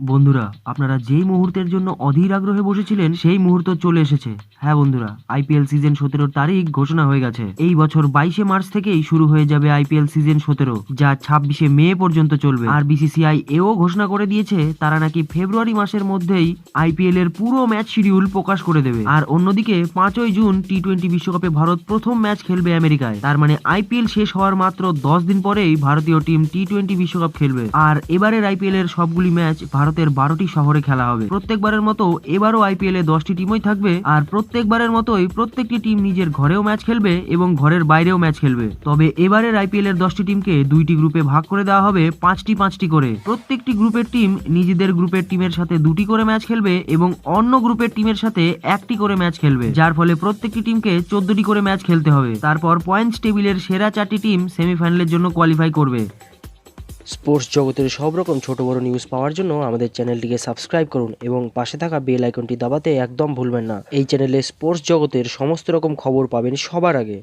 বন্ধুরা, আপনারা যেই মুহূর্তের জন্য অধীর আগ্রহে বসেছিলেন সেই মুহূর্ত চলে এসেছে। হ্যাঁ বন্ধুরা, আইপিএল সিজন 17 তারিখ ঘোষণা হয়ে গেছে। এই বছর 22শে মার্চ থেকেই শুরু হয়ে যাবে আইপিএল সিজন 17, যা 26শে মে পর্যন্ত চলবে। আর বিসিসিআই এও ঘোষণা করে দিয়েছে তারা নাকি ফেব্রুয়ারি মাসের মধ্যেই আইপিএল এর পুরো ম্যাচ শিডিউল প্রকাশ করে দেবে। আর অন্যদিকে 5ই জুন টি-20 বিশ্বকাপে ভারত প্রথম ম্যাচ খেলবে আমেরিকায়। তার মানে আইপিএল শেষ হওয়ার মাত্র 10 দিন পরেই ভারতীয় টিম টি-20 বিশ্বকাপ খেলবে। আর এবারের আইপিএল এর সবগুলি ম্যাচ ভারতের 12টি শহরে খেলা হবে। প্রত্যেকবারের মতো এবারও আইপিএল এ 10টি টিমই থাকবে। আর প্রত্যেকবারের মতোই প্রত্যেকটি টিম নিজের ঘরেও ম্যাচ খেলবে এবং ঘরের বাইরেও ম্যাচ খেলবে। তবে এবারের আইপিএল এর 10টি টিমকে 2টি গ্রুপে ভাগ করে দেওয়া হবে 5টি করে। প্রত্যেকটি গ্রুপের টিম নিজেদের গ্রুপের টিমের সাথে 2টি করে ম্যাচ খেলবে এবং অন্য গ্রুপের টিমের সাথে 1টি করে ম্যাচ খেলবে, যার ফলে প্রত্যেকটি টিমকে 14টি করে ম্যাচ খেলতে হবে। তারপর পয়েন্টস টেবিলের সেরা 4টি টিম সেমিফাইনালের জন্য কোয়ালিফাই করবে। স্পোর্টস জগতের সব রকম ছোট বড় নিউজ পাওয়ার জন্য আমাদের চ্যানেলটিকে সাবস্ক্রাইব করুন এবং পাশে থাকা বেল আইকনটি দাবাতে একদম ভুলবেন না। এই চ্যানেলে স্পোর্টস জগতের সমস্ত রকম খবর পাবেন সবার আগে।